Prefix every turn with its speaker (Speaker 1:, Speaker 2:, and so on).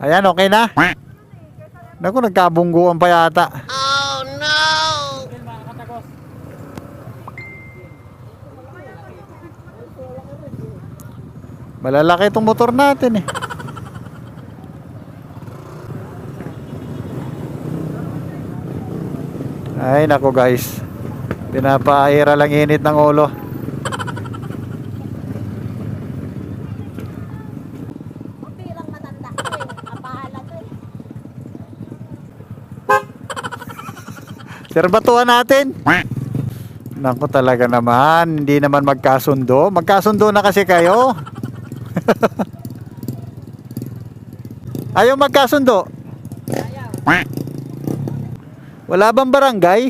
Speaker 1: Ayan, okay na? Naku, nagkabungguan pa yata.
Speaker 2: Oh no!
Speaker 1: Malalaki itong motor natin eh. Ay, naku guys. Pinapaira lang init ng ulo.
Speaker 2: Hindi lang matanda ko eh. Apahala to eh.
Speaker 1: Serbatuan natin. Naku talaga naman. Hindi naman magkasundo. Magkasundo na kasi kayo. Ayaw magkasundo.
Speaker 2: Ayaw.
Speaker 1: Wala bang barangay?